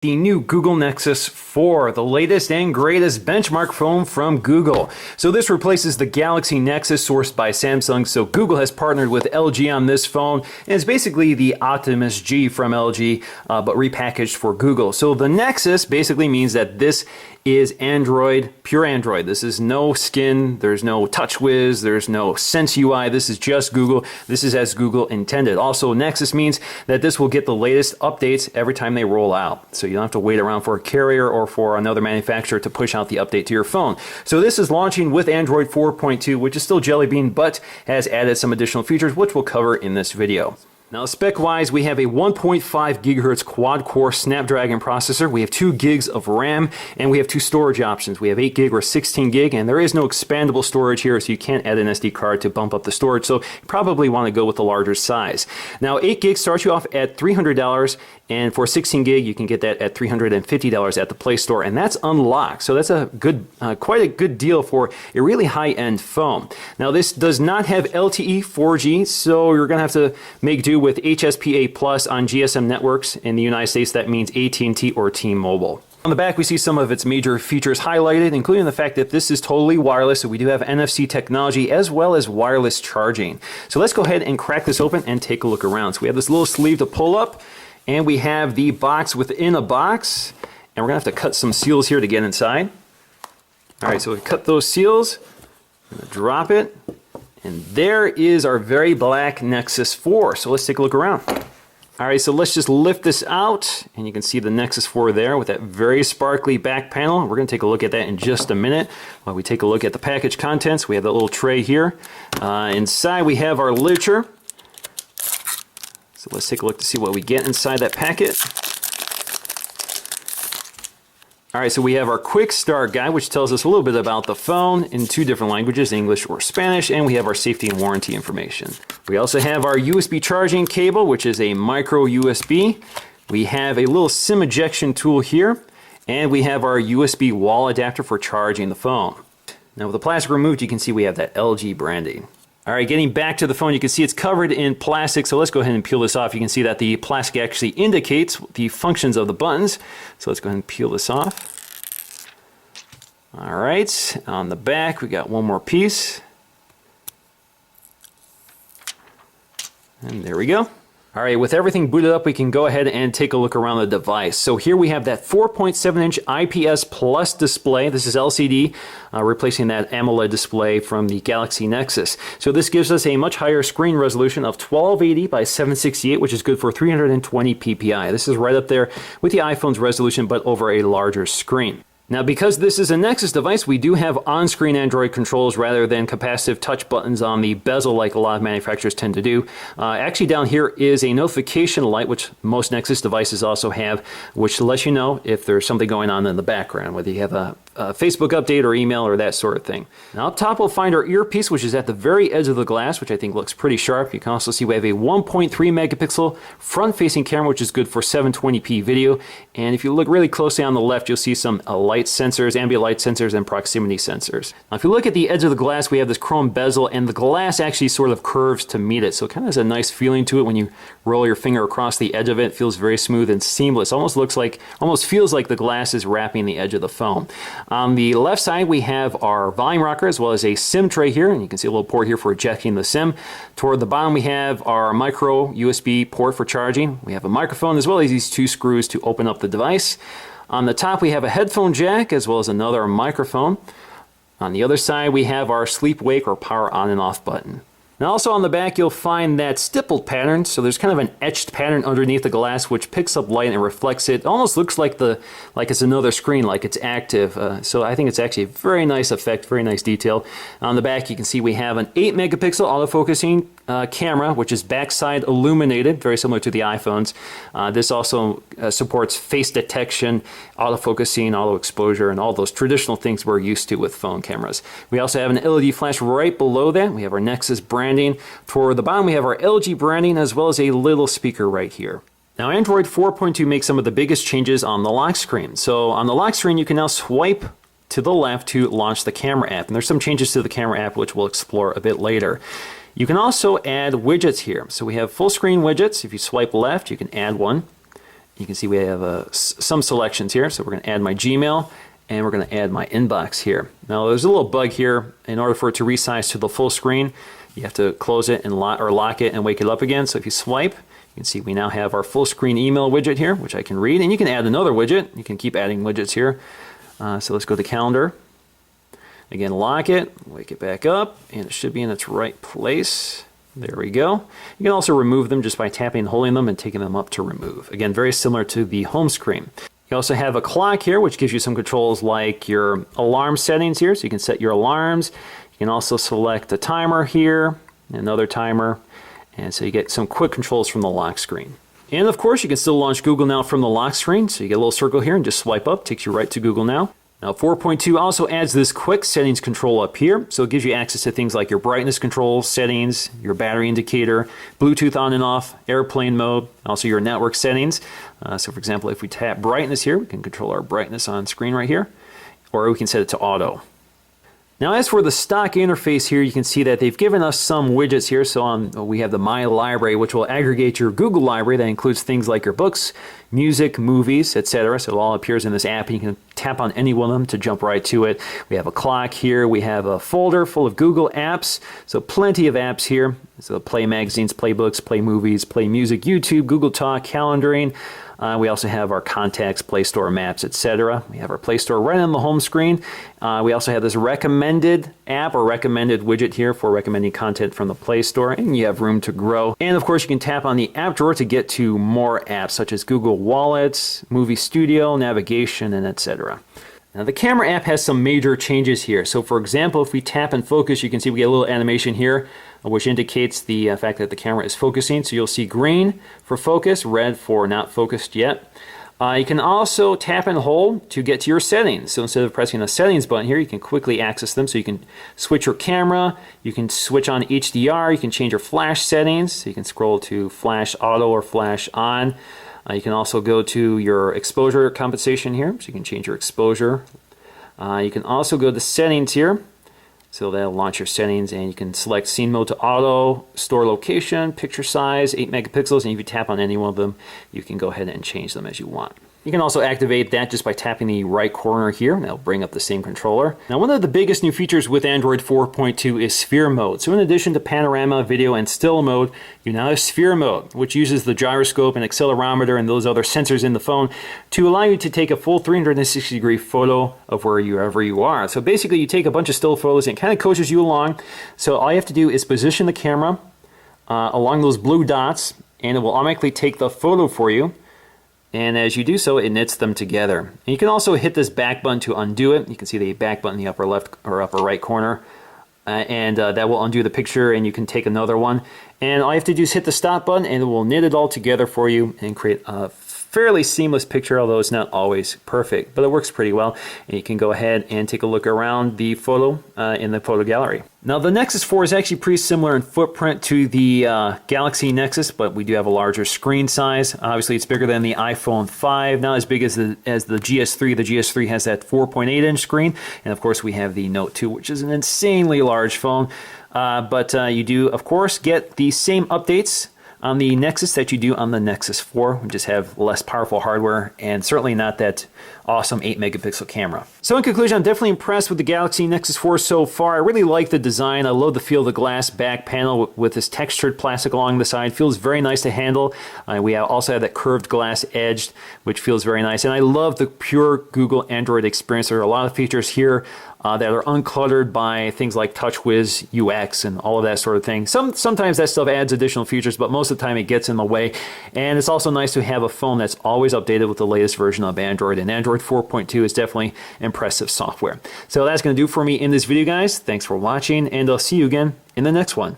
The new Google Nexus 4, the latest and greatest benchmark phone from Google. So this replaces the Galaxy Nexus sourced by Samsung. So Google has partnered with LG on this phone, and it's basically the Optimus G from LG, but repackaged for Google. So the Nexus basically means that this is Android, pure Android. This is no skin, there's no TouchWiz, there's no Sense UI. This is just Google. This is as Google intended. Also, Nexus means that this will get the latest updates every time they roll out. So you don't have to wait around for a carrier or for another manufacturer to push out the update to your phone. So this is launching with Android 4.2, which is still Jelly Bean, but has added some additional features, which we'll cover in this video. Now, spec-wise, we have a 1.5 gigahertz quad-core Snapdragon processor. We have 2 gigs of RAM, and we have 2 storage options. We have 8 gig or 16 gig, and there is no expandable storage here, so you can't add an SD card to bump up the storage, so you probably want to go with the larger size. Now, 8 gig starts you off at $300, and for 16 gig, you can get that at $350 at the Play Store, and that's unlocked. So that's a good, quite a good deal for a really high-end phone. Now, this does not have LTE 4G, so you're going to have to make do with HSPA Plus on GSM networks. In the United States, that means AT&T or T-Mobile. On the back, we see some of its major features highlighted, including the fact that this is totally wireless, so we do have NFC technology as well as wireless charging. So let's go ahead and crack this open and take a look around. So we have this little sleeve to pull up, and we have the box within a box, and we're going to have to cut some seals here to get inside. All right, so we cut those seals, I'm going to drop it, and there is our very black Nexus 4. So let's take a look around. All right, so let's just lift this out, and you can see the Nexus 4 there with that very sparkly back panel. We're going to take a look at that in just a minute while we take a look at the package contents. We have that little tray here. Inside we have our literature. So let's take a look to see what we get inside that packet. All right, so we have our quick start guide, which tells us a little bit about the phone in 2 different languages, English or Spanish, and we have our safety and warranty information. We also have our USB charging cable, which is a micro USB. We have a little SIM ejection tool here, and we have our USB wall adapter for charging the phone. Now with the plastic removed, you can see we have that LG branding. All right, getting back to the phone, you can see it's covered in plastic, so let's go ahead and peel this off. You can see that the plastic actually indicates the functions of the buttons. So let's go ahead and peel this off. All right, on the back, we got one more piece. And there we go. All right, with everything booted up, we can go ahead and take a look around the device. So here we have that 4.7-inch IPS Plus display. This is LCD, replacing that AMOLED display from the Galaxy Nexus. So this gives us a much higher screen resolution of 1280 by 768, which is good for 320 ppi. This is right up there with the iPhone's resolution, but over a larger screen. Now, because this is a Nexus device, we do have on-screen Android controls rather than capacitive touch buttons on the bezel like a lot of manufacturers tend to do. Actually, down here is a notification light, which most Nexus devices also have, which lets you know if there's something going on in the background, whether you have a Facebook update or email or that sort of thing. Now, up top, we'll find our earpiece, which is at the very edge of the glass, which I think looks pretty sharp. You can also see we have a 1.3 megapixel front-facing camera, which is good for 720p video. And if you look really closely on the left, you'll see some light sensors, ambient light sensors, and proximity sensors. Now, if you look at the edge of the glass, we have this chrome bezel, and the glass actually sort of curves to meet it. So it kind of has a nice feeling to it when you roll your finger across the edge of it. It feels very smooth and seamless. Almost feels like the glass is wrapping the edge of the phone. On the left side, we have our volume rocker as well as a SIM tray here, and you can see a little port here for ejecting the SIM. Toward the bottom, we have our micro USB port for charging. We have a microphone as well as these 2 screws to open up the device. On the top, we have a headphone jack as well as another microphone. On the other side, we have our sleep wake or power on and off button. Now also on the back, you'll find that stippled pattern. So there's kind of an etched pattern underneath the glass which picks up light and reflects it. It almost looks like it's another screen, like it's active. So I think it's actually a very nice effect, very nice detail. On the back, you can see we have an 8 megapixel autofocusing camera, which is backside illuminated, very similar to the iPhones. This also supports face detection, autofocusing, auto exposure, and all those traditional things we're used to with phone cameras. We also have an LED flash right below that. We have our Nexus branding. Toward the bottom, we have our LG branding as well as a little speaker right here. Now, Android 4.2 makes some of the biggest changes on the lock screen. So on the lock screen, you can now swipe to the left to launch the camera app. And there's some changes to the camera app, which we'll explore a bit later. You can also add widgets here. So we have full screen widgets. If you swipe left, you can add one. you can see we have some selections here. So we're going to add my Gmail, and we're going to add my inbox here. Now there's a little bug here. In order for it to resize to the full screen, you have to close it and lock it and wake it up again. So if you swipe, you can see we now have our full screen email widget here, which I can read, and you can add another widget. You can keep adding widgets here. So let's go to calendar. Again, lock it, wake it back up, and it should be in its right place. There we go. You can also remove them just by tapping and holding them and taking them up to remove. Again, very similar to the home screen. You also have a clock here, which gives you some controls like your alarm settings here, so you can set your alarms. You can also select a timer here, another timer, and so you get some quick controls from the lock screen. And of course, you can still launch Google Now from the lock screen, so you get a little circle here and just swipe up, takes you right to Google Now. Now 4.2 also adds this quick settings control up here, so it gives you access to things like your brightness control, settings, your battery indicator, Bluetooth on and off, airplane mode, also your network settings. So for example, if we tap brightness here, we can control our brightness on screen right here, or we can set it to auto. Now as for the stock interface here, you can see that they've given us some widgets here. So we have the My Library, which will aggregate your Google library. That includes things like your books, music, movies, etc. So it all appears in this app, and you can tap on any one of them to jump right to it. We have a clock here. We have a folder full of Google apps. So plenty of apps here. So play magazines, play books, play movies, play music, YouTube, Google Talk, calendaring. We also have our contacts, Play Store, maps, etc. We have our Play Store right on the home screen. We also have this recommended app or recommended widget here for recommending content from the Play Store, and you have room to grow. And of course, you can tap on the app drawer to get to more apps such as Google Wallets, Movie Studio, navigation, and etc. Now the camera app has some major changes here. So for example, if we tap and focus, you can see we get a little animation here, which indicates the fact that the camera is focusing. So you'll see green for focus, red for not focused yet. You can also tap and hold to get to your settings. So instead of pressing the settings button here, you can quickly access them. So you can switch your camera, you can switch on HDR, you can change your flash settings. So you can scroll to flash auto or flash on. You can also go to your exposure compensation here, so you can change your exposure. You can also go to settings here, so that'll launch your settings, and you can select scene mode to auto, store location, picture size, 8 megapixels, and if you tap on any one of them, you can go ahead and change them as you want. You can also activate that just by tapping the right corner here, and that'll bring up the same controller. Now, one of the biggest new features with Android 4.2 is sphere mode. So in addition to panorama, video, and still mode, you now have sphere mode, which uses the gyroscope and accelerometer and those other sensors in the phone to allow you to take a full 360-degree photo of wherever you are. So basically, you take a bunch of still photos and it kind of coaches you along. So all you have to do is position the camera along those blue dots, and it will automatically take the photo for you. And as you do so, it knits them together. And you can also hit this back button to undo it. You can see the back button in the upper left or upper right corner. And that will undo the picture, and you can take another one. And all you have to do is hit the stop button, and it will knit it all together for you and create a fairly seamless picture, although it's not always perfect, but it works pretty well. And you can go ahead and take a look around the photo in the photo gallery. Now the Nexus 4 is actually pretty similar in footprint to the Galaxy Nexus, but we do have a larger screen size. Obviously it's bigger than the iPhone 5, not as big as the GS3. The GS3 has that 4.8-inch screen, and of course we have the Note 2, which is an insanely large phone. But you do, of course, get the same updates on the Nexus that you do on the Nexus 4. We just have less powerful hardware and certainly not that awesome 8 megapixel camera. So in conclusion, I'm definitely impressed with the Galaxy Nexus 4 so far. I really like the design. I love the feel of the glass back panel with this textured plastic along the side. Feels very nice to handle. We also have that curved glass edge, which feels very nice. And I love the pure Google Android experience. There are a lot of features here that are uncluttered by things like TouchWiz UX and all of that sort of thing. Sometimes that stuff adds additional features, but most of the time it gets in the way. And it's also nice to have a phone that's always updated with the latest version of Android. And Android 4.2 is definitely impressive software. So that's going to do for me in this video, guys. Thanks for watching, and I'll see you again in the next one.